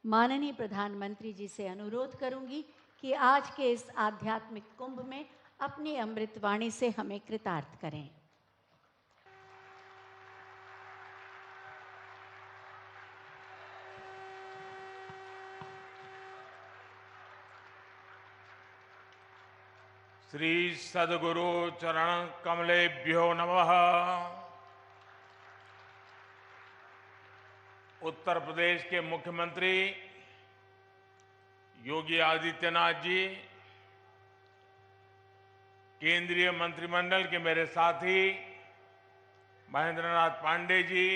माननीय प्रधानमंत्री जी से अनुरोध करूंगी कि आज के इस आध्यात्मिक कुंभ में अपनी अमृतवाणी से हमें कृतार्थ करें। श्री सद्गुरु चरण कमलेभ्यो नमः। उत्तर प्रदेश के मुख्यमंत्री योगी आदित्यनाथ जी, केंद्रीय मंत्रिमंडल के मेरे साथी महेंद्र नाथ पांडे जी,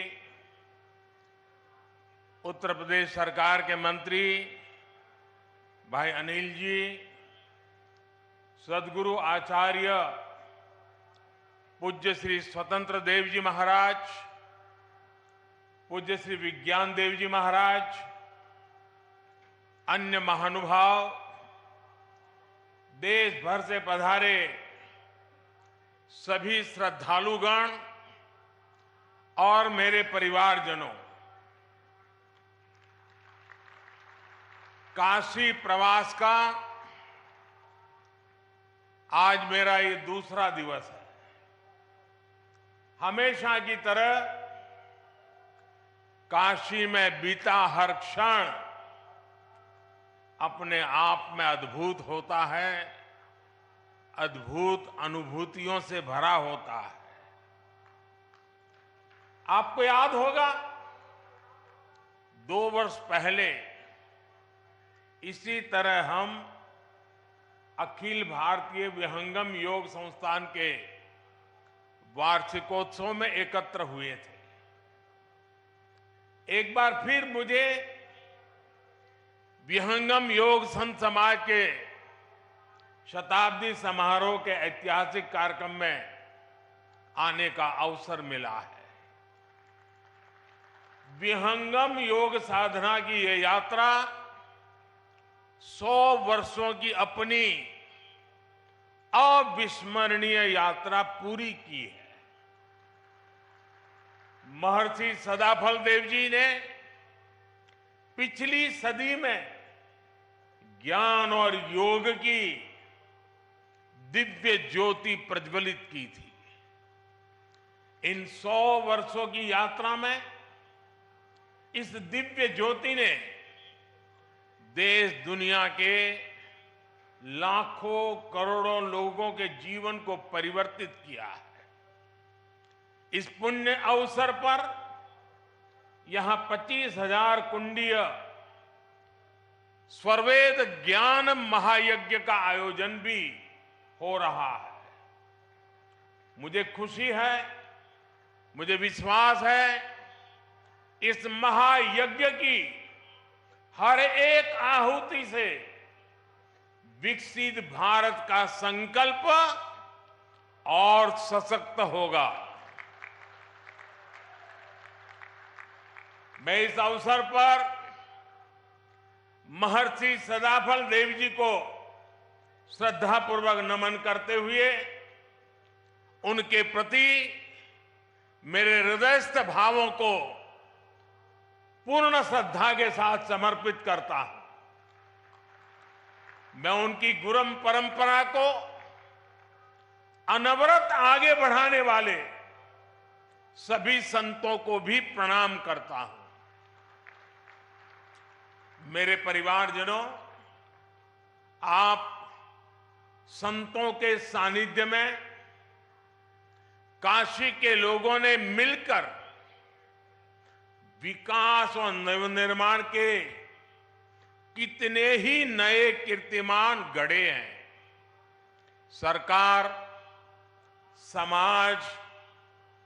उत्तर प्रदेश सरकार के मंत्री भाई अनिल जी, सद्गुरु आचार्य पूज्य श्री स्वतंत्र देव जी महाराज, पूज्य श्री विज्ञान देव जी महाराज, अन्य महानुभाव, देश भर से पधारे सभी श्रद्धालुगण और मेरे परिवारजनों, काशी प्रवास का आज मेरा ये दूसरा दिवस है। हमेशा की तरह काशी में बीता हर क्षण अपने आप में अद्भुत होता है, अद्भुत अनुभूतियों से भरा होता है। आपको याद होगा 2 वर्ष पहले इसी तरह हम अखिल भारतीय विहंगम योग संस्थान के वार्षिकोत्सव में एकत्र हुए थे। एक बार फिर मुझे विहंगम योग संत समाज के शताब्दी समारोह के ऐतिहासिक कार्यक्रम में आने का अवसर मिला है। विहंगम योग साधना की यह यात्रा 100 वर्षों की अपनी अविस्मरणीय यात्रा पूरी की है। महर्षि सदाफल देव जी ने पिछली सदी में ज्ञान और योग की दिव्य ज्योति प्रज्वलित की थी। इन 100 वर्षों की यात्रा में इस दिव्य ज्योति ने देश दुनिया के लाखों करोड़ों लोगों के जीवन को परिवर्तित किया है। इस पुण्य अवसर पर यहां 25,000 कुंडीय स्वरवेद ज्ञान महायज्ञ का आयोजन भी हो रहा है। मुझे खुशी है, मुझे विश्वास है, इस महायज्ञ की हर एक आहुति से विकसित भारत का संकल्प और सशक्त होगा। मैं इस अवसर पर महर्षि सदाफल देव जी को श्रद्धापूर्वक नमन करते हुए उनके प्रति मेरे हृदयस्थ भावों को पूर्ण श्रद्धा के साथ समर्पित करता हूं। मैं उनकी गुरु परंपरा को अनवरत आगे बढ़ाने वाले सभी संतों को भी प्रणाम करता हूं। मेरे परिवारजनों, आप संतों के सानिध्य में काशी के लोगों ने मिलकर विकास और नवनिर्माण के कितने ही नए कीर्तिमान गढ़े हैं। सरकार, समाज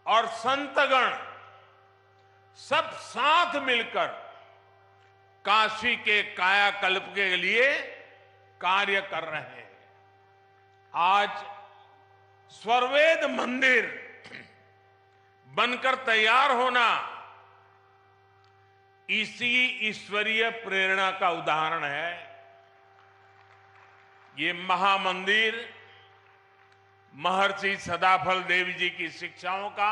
और संतगण सब साथ मिलकर काशी के कायाकल्प के लिए कार्य कर रहे हैं। आज स्वरवेद मंदिर बनकर तैयार होना इसी ईश्वरीय प्रेरणा का उदाहरण है। ये महामंदिर महर्षि सदाफल देव जी की शिक्षाओं का,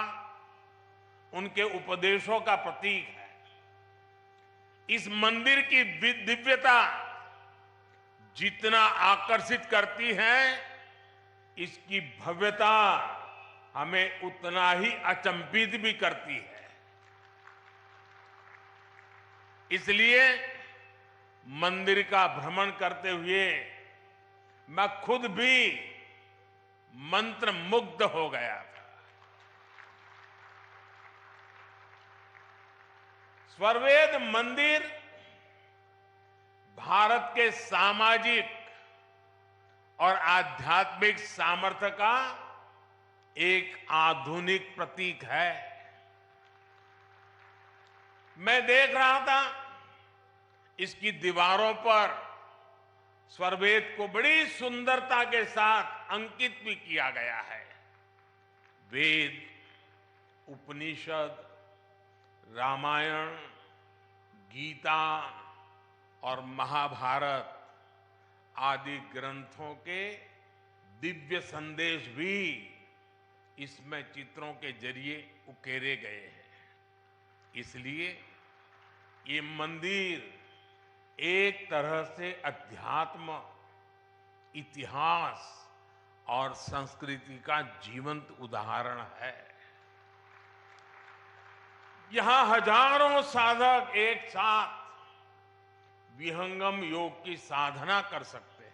उनके उपदेशों का प्रतीक है। इस मंदिर की दिव्यता जितना आकर्षित करती है, इसकी भव्यता हमें उतना ही अचंभित भी करती है। इसलिए मंदिर का भ्रमण करते हुए मैं खुद भी मंत्र मुग्ध हो गया था। स्वरवेद मंदिर भारत के सामाजिक और आध्यात्मिक सामर्थ्य का एक आधुनिक प्रतीक है। मैं देख रहा था इसकी दीवारों पर स्वरवेद को बड़ी सुंदरता के साथ अंकित भी किया गया है। वेद, उपनिषद, रामायण, गीता और महाभारत आदि ग्रंथों के दिव्य संदेश भी इसमें चित्रों के जरिए उकेरे गए हैं। इसलिए ये मंदिर एक तरह से अध्यात्म, इतिहास और संस्कृति का जीवंत उदाहरण है। यहां हजारों साधक एक साथ विहंगम योग की साधना कर सकते हैं।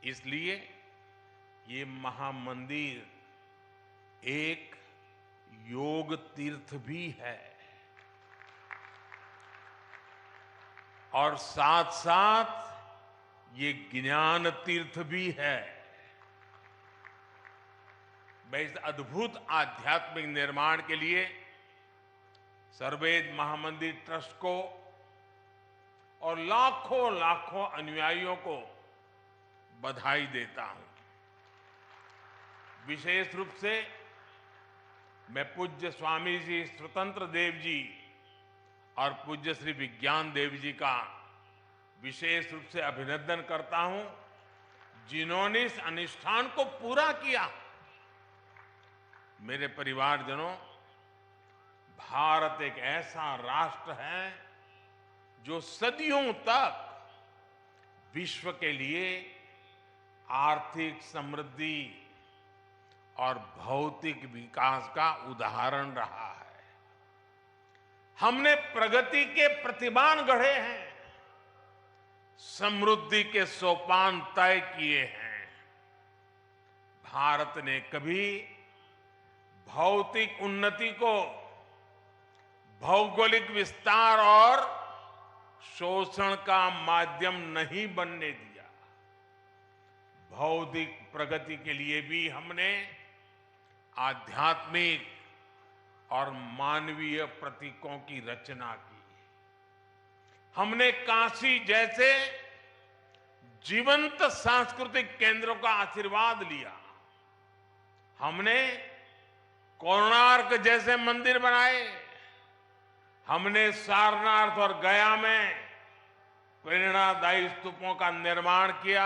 इसलिए ये महामंदिर एक योग तीर्थ भी है और साथ साथ ये ज्ञान तीर्थ भी है। मैं इस अद्भुत आध्यात्मिक निर्माण के लिए स्वरवेद महामंदिर ट्रस्ट को और लाखों लाखों अनुयायियों को बधाई देता हूं। विशेष रूप से मैं पूज्य स्वामी जी स्वतंत्र देव जी और पूज्य श्री विज्ञान देव जी का विशेष रूप से अभिनंदन करता हूं, जिन्होंने इस अनुष्ठान को पूरा किया। मेरे परिवारजनों, भारत एक ऐसा राष्ट्र है जो सदियों तक विश्व के लिए आर्थिक समृद्धि और भौतिक विकास का उदाहरण रहा है। हमने प्रगति के प्रतिमान गढ़े हैं, समृद्धि के सोपान तय किए हैं। भारत ने कभी भौतिक उन्नति को भौगोलिक विस्तार और शोषण का माध्यम नहीं बनने दिया। भौतिक प्रगति के लिए भी हमने आध्यात्मिक और मानवीय प्रतीकों की रचना की। हमने काशी जैसे जीवंत सांस्कृतिक केंद्रों का आशीर्वाद लिया। हमने कोणार्क जैसे मंदिर बनाए। हमने सारनाथ और गया में प्रेरणादायी स्तूपों का निर्माण किया।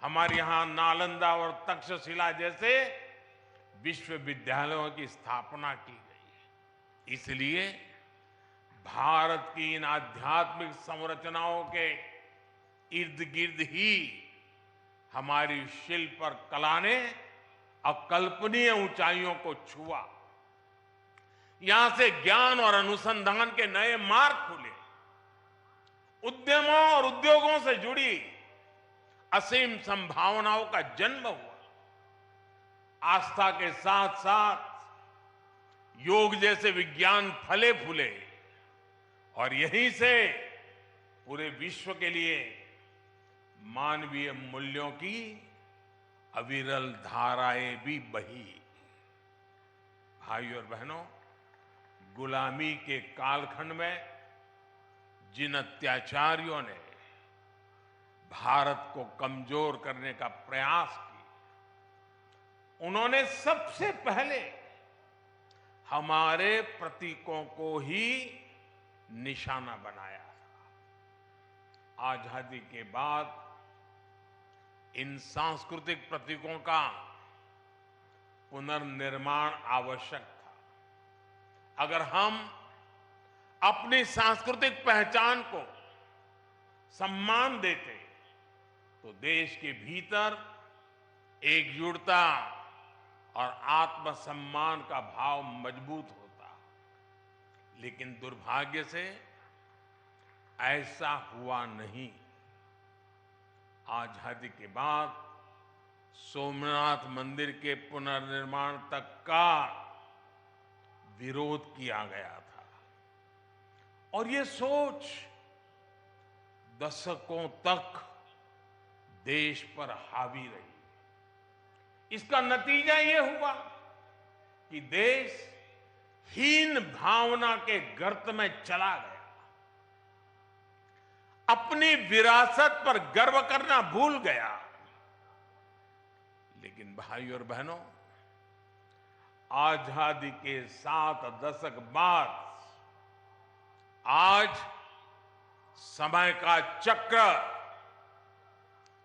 हमारे यहां नालंदा और तक्षशिला जैसे विश्वविद्यालयों की स्थापना की गई। इसलिए भारत की इन आध्यात्मिक संरचनाओं के इर्द गिर्द ही हमारी शिल्प और कला ने अकल्पनीय ऊंचाइयों को छुआ। यहां से ज्ञान और अनुसंधान के नए मार्ग खुले। उद्यमों और उद्योगों से जुड़ी असीम संभावनाओं का जन्म हुआ। आस्था के साथ साथ योग जैसे विज्ञान फले फूले और यहीं से पूरे विश्व के लिए मानवीय मूल्यों की अविरल धाराएं भी बही। भाइयों और बहनों, गुलामी के कालखंड में जिन अत्याचारियों ने भारत को कमजोर करने का प्रयास किया, उन्होंने सबसे पहले हमारे प्रतीकों को ही निशाना बनाया था। आजादी के बाद इन सांस्कृतिक प्रतीकों का पुनर्निर्माण आवश्यक था। अगर हम अपनी सांस्कृतिक पहचान को सम्मान देते तो देश के भीतर एकजुटता और आत्मसम्मान का भाव मजबूत होता। लेकिन दुर्भाग्य से ऐसा हुआ नहीं। आजादी के बाद सोमनाथ मंदिर के पुनर्निर्माण तक का विरोध किया गया था और ये सोच दशकों तक देश पर हावी रही। इसका नतीजा ये हुआ कि देश हीन भावना के गर्त में चला गया, अपनी विरासत पर गर्व करना भूल गया। लेकिन भाइयों और बहनों, आजादी के 7 दशक बाद आज समय का चक्र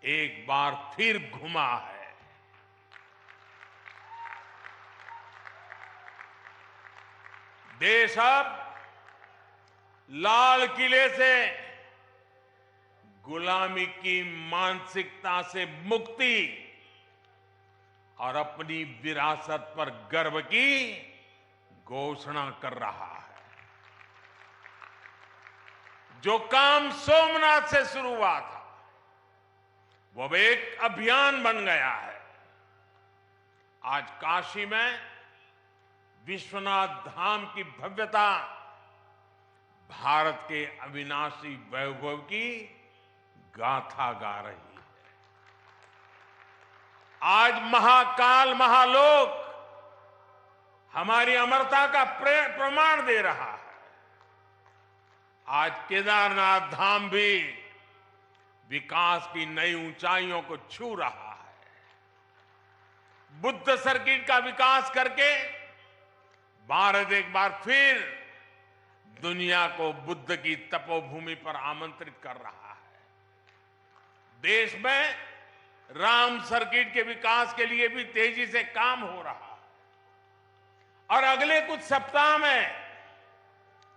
एक बार फिर घुमा है। देश अब लाल किले से गुलामी की मानसिकता से मुक्ति और अपनी विरासत पर गर्व की घोषणा कर रहा है। जो काम सोमनाथ से शुरू हुआ था वो अब एक अभियान बन गया है। आज काशी में विश्वनाथ धाम की भव्यता भारत के अविनाशी वैभव की गाथा गा रही है। आज महाकाल महालोक हमारी अमरता का प्रमाण दे रहा है। आज केदारनाथ धाम भी विकास की नई ऊंचाइयों को छू रहा है। बुद्ध सर्किट का विकास करके भारत एक बार फिर दुनिया को बुद्ध की तपोभूमि पर आमंत्रित कर रहा है। देश में राम सर्किट के विकास के लिए भी तेजी से काम हो रहा है और अगले कुछ सप्ताह में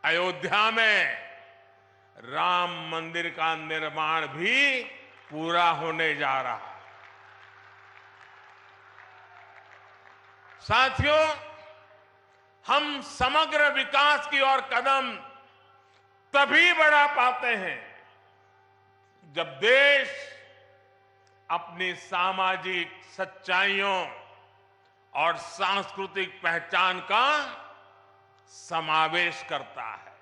अयोध्या में राम मंदिर का निर्माण भी पूरा होने जा रहा है। साथियों, हम समग्र विकास की ओर कदम तभी बढ़ा पाते हैं जब देश अपनी सामाजिक सच्चाइयों और सांस्कृतिक पहचान का समावेश करता है।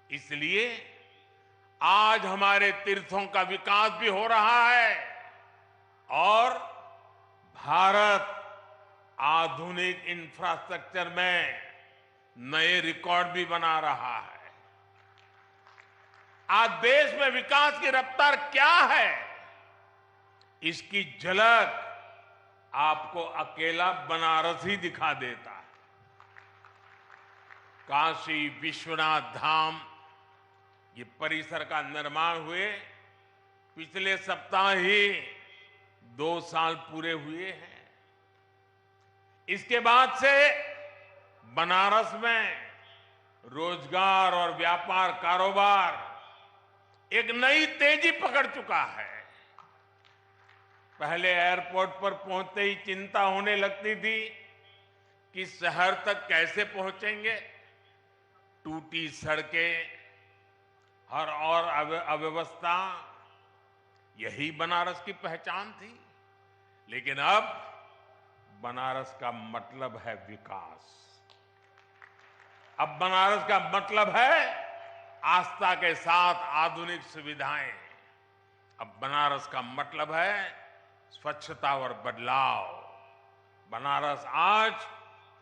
इसलिए आज हमारे तीर्थों का विकास भी हो रहा है और भारत आधुनिक इंफ्रास्ट्रक्चर में नए रिकॉर्ड भी बना रहा है। आज देश में विकास की रफ्तार क्या है, इसकी झलक आपको अकेला बनारस ही दिखा देता है। काशी विश्वनाथ धाम ये परिसर का निर्माण हुए पिछले सप्ताह ही 2 साल पूरे हुए हैं। इसके बाद से बनारस में रोजगार और व्यापार कारोबार एक नई तेजी पकड़ चुका है। पहले एयरपोर्ट पर पहुंचते ही चिंता होने लगती थी कि शहर तक कैसे पहुंचेंगे। टूटी सड़कें और अव्यवस्था, यही बनारस की पहचान थी। लेकिन अब बनारस का मतलब है विकास। अब बनारस का मतलब है आस्था के साथ आधुनिक सुविधाएं। अब बनारस का मतलब है स्वच्छता और बदलाव। बनारस आज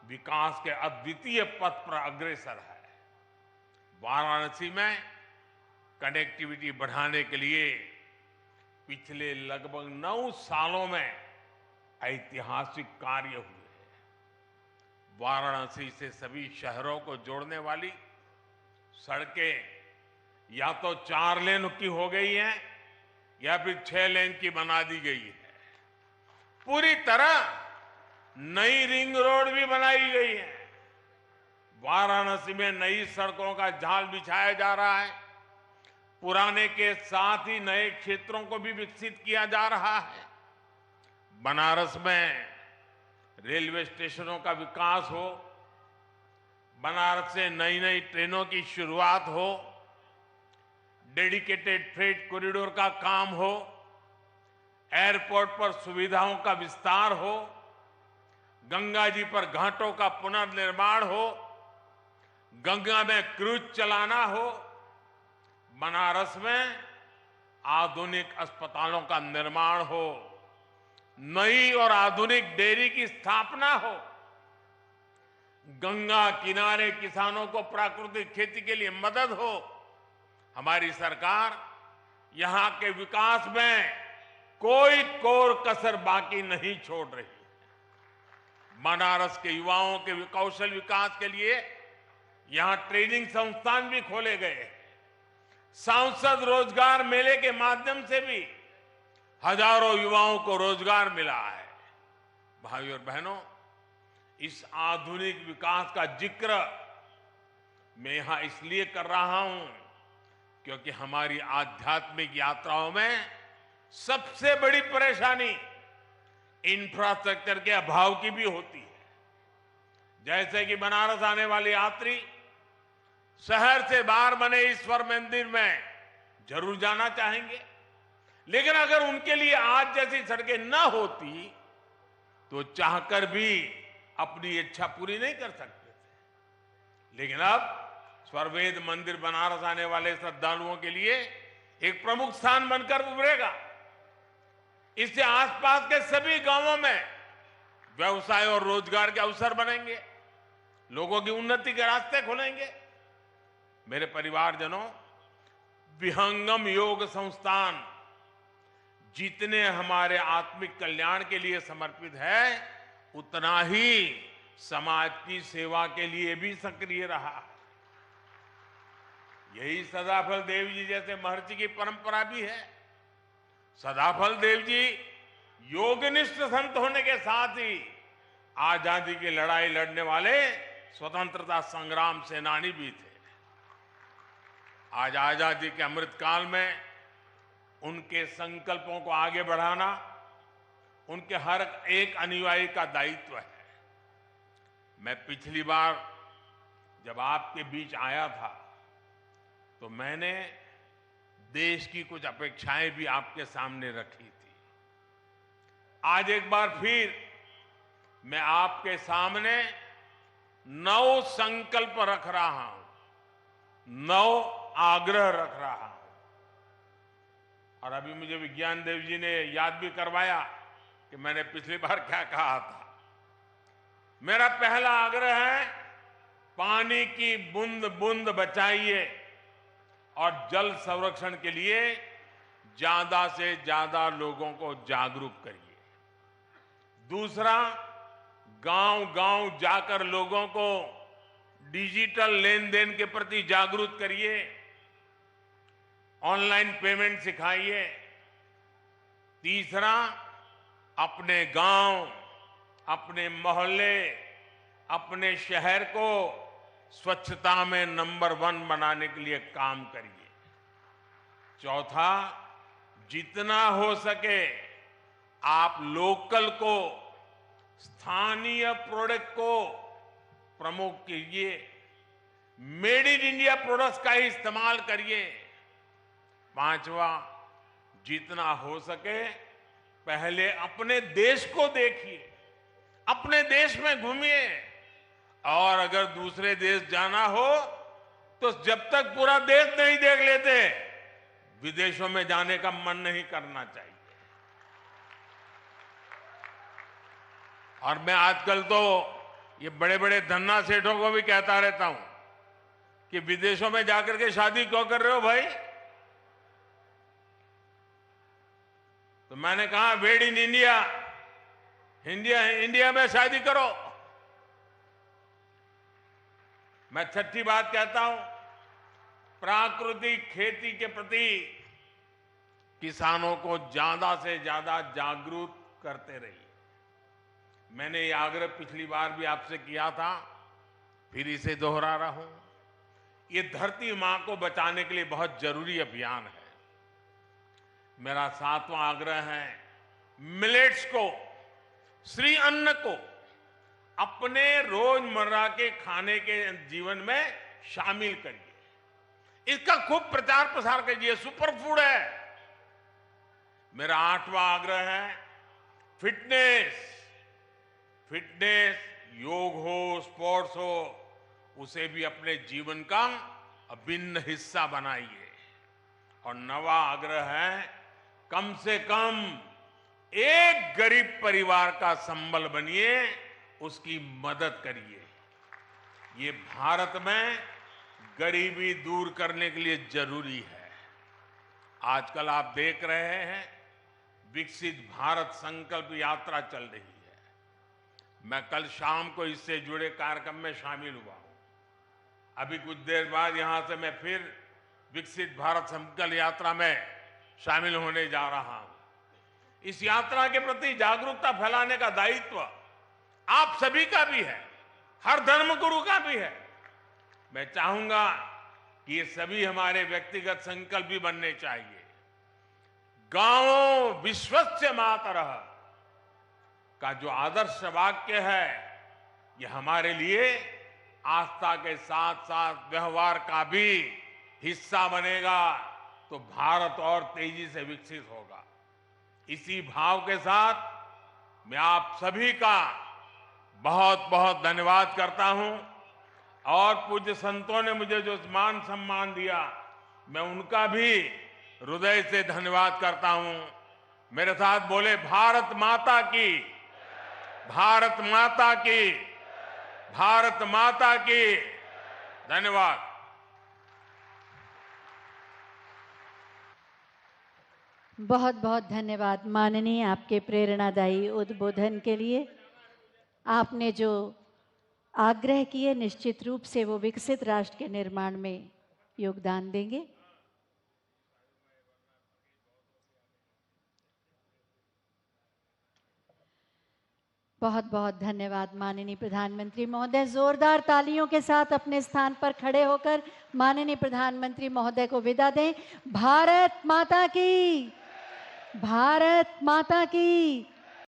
विकास के अद्वितीय पथ पर अग्रसर है। वाराणसी में कनेक्टिविटी बढ़ाने के लिए पिछले लगभग 9 सालों में ऐतिहासिक कार्य हुए। वाराणसी से सभी शहरों को जोड़ने वाली सड़कें या तो 4 लेन की हो गई हैं या फिर 6 लेन की बना दी गई है। पूरी तरह नई रिंग रोड भी बनाई गई है। वाराणसी में नई सड़कों का जाल बिछाया जा रहा है। पुराने के साथ ही नए क्षेत्रों को भी विकसित किया जा रहा है। बनारस में रेलवे स्टेशनों का विकास हो, बनारस से नई नई ट्रेनों की शुरुआत हो, डेडिकेटेड फ्रेट कॉरिडोर का काम हो, एयरपोर्ट पर सुविधाओं का विस्तार हो, गंगा जी पर घाटों का पुनर्निर्माण हो, गंगा में क्रूज चलाना हो, बनारस में आधुनिक अस्पतालों का निर्माण हो, नई और आधुनिक डेयरी की स्थापना हो, गंगा किनारे किसानों को प्राकृतिक खेती के लिए मदद हो। हमारी सरकार यहां के विकास में कोई कोर कसर बाकी नहीं छोड़ रही। बनारस के युवाओं के कौशल विकास के लिए यहां ट्रेनिंग संस्थान भी खोले गए। सांसद रोजगार मेले के माध्यम से भी हजारों युवाओं को रोजगार मिला है। भाइयों और बहनों, इस आधुनिक विकास का जिक्र मैं यहां इसलिए कर रहा हूं क्योंकि हमारी आध्यात्मिक यात्राओं में सबसे बड़ी परेशानी इंफ्रास्ट्रक्चर के अभाव की भी होती है। जैसे कि बनारस आने वाले यात्री शहर से बाहर बने ईश्वर मंदिर में जरूर जाना चाहेंगे, लेकिन अगर उनके लिए आज जैसी सड़कें न होती तो चाहकर भी अपनी इच्छा पूरी नहीं कर सकते थे। लेकिन अब स्वर्वेद मंदिर बनारस आने वाले श्रद्धालुओं के लिए एक प्रमुख स्थान बनकर उभरेगा। इससे आसपास के सभी गांवों में व्यवसाय और रोजगार के अवसर बनेंगे, लोगों की उन्नति के रास्ते खुलेंगे। मेरे परिवारजनों, विहंगम योग संस्थान जितने हमारे आत्मिक कल्याण के लिए समर्पित है, उतना ही समाज की सेवा के लिए भी सक्रिय रहा। यही सदाफल देव जी जैसे महर्षि की परंपरा भी है। सदाफल देव जी योगनिष्ठ संत होने के साथ ही आजादी की लड़ाई लड़ने वाले स्वतंत्रता संग्राम सेनानी भी थे। आज आजादी के अमृतकाल में उनके संकल्पों को आगे बढ़ाना उनके हर एक अनुयायी का दायित्व है। मैं पिछली बार जब आपके बीच आया था तो मैंने देश की कुछ अपेक्षाएं भी आपके सामने रखी थी। आज एक बार फिर मैं आपके सामने 9 संकल्प रख रहा हूं, 9 आग्रह रख रहा हूं। और अभी मुझे विज्ञान देव जी ने याद भी करवाया कि मैंने पिछली बार क्या कहा था। मेरा पहला आग्रह है, पानी की बूंद बूंद बचाइए और जल संरक्षण के लिए ज्यादा से ज्यादा लोगों को जागरूक करिए। दूसरा, गांव-गांव जाकर लोगों को डिजिटल लेन देन के प्रति जागरूक करिए, ऑनलाइन पेमेंट सिखाइए। तीसरा, अपने गांव, अपने मोहल्ले, अपने शहर को स्वच्छता में नंबर 1 बनाने के लिए काम करिए। चौथा, जितना हो सके आप लोकल को, स्थानीय प्रोडक्ट को प्रमोट कीजिए, मेड इन इंडिया प्रोडक्ट्स का ही इस्तेमाल करिए। पांचवा, जितना हो सके पहले अपने देश को देखिए, अपने देश में घूमिए, और अगर दूसरे देश जाना हो तो जब तक पूरा देश नहीं देख लेते विदेशों में जाने का मन नहीं करना चाहिए। और मैं आजकल तो ये बड़े बड़े धन्ना सेठों को भी कहता रहता हूं कि विदेशों में जाकर के शादी क्यों कर रहे हो भाई? तो मैंने कहा, मेड इन इंडिया, इंडिया में शादी करो। मैं छठी बात कहता हूं, प्राकृतिक खेती के प्रति किसानों को ज्यादा से ज्यादा जागरूक करते रहिए। मैंने ये आग्रह पिछली बार भी आपसे किया था, फिर इसे दोहरा रहा हूं, ये धरती मां को बचाने के लिए बहुत जरूरी अभियान है। मेरा 7वां आग्रह है, मिलेट्स को, श्री अन्न को अपने रोजमर्रा के खाने के जीवन में शामिल करिए। इसका खूब प्रचार प्रसार कीजिए। सुपर फूड है। मेरा 8वां आग्रह है, फिटनेस। योग हो, स्पोर्ट्स हो, उसे भी अपने जीवन का अभिन्न हिस्सा बनाइए। और 9वां आग्रह है, कम से कम एक गरीब परिवार का संबल बनिए, उसकी मदद करिए। ये भारत में गरीबी दूर करने के लिए जरूरी है। आजकल आप देख रहे हैं, विकसित भारत संकल्प यात्रा चल रही है। मैं कल शाम को इससे जुड़े कार्यक्रम में शामिल हुआ हूं। अभी कुछ देर बाद यहां से मैं फिर विकसित भारत संकल्प यात्रा में शामिल होने जा रहा हूं। इस यात्रा के प्रति जागरूकता फैलाने का दायित्व आप सभी का भी है, हर धर्मगुरु का भी है। मैं चाहूंगा कि ये सभी हमारे व्यक्तिगत संकल्प भी बनने चाहिए। गांवों विश्वस्य मातरः का जो आदर्श वाक्य है, ये हमारे लिए आस्था के साथ साथ व्यवहार का भी हिस्सा बनेगा, तो भारत और तेजी से विकसित होगा। इसी भाव के साथ मैं आप सभी का बहुत बहुत धन्यवाद करता हूं। और पूज्य संतों ने मुझे जो मान सम्मान दिया, मैं उनका भी हृदय से धन्यवाद करता हूं। मेरे साथ बोले, भारत माता की, भारत माता की, भारत माता की। धन्यवाद। बहुत बहुत धन्यवाद माननीय, आपके प्रेरणादायी उद्बोधन के लिए। आपने जो आग्रह किए, निश्चित रूप से वो विकसित राष्ट्र के निर्माण में योगदान देंगे। बहुत बहुत धन्यवाद माननीय प्रधानमंत्री महोदय। जोरदार तालियों के साथ अपने स्थान पर खड़े होकर माननीय प्रधानमंत्री महोदय को विदा दें। भारत माता की, भारत माता की।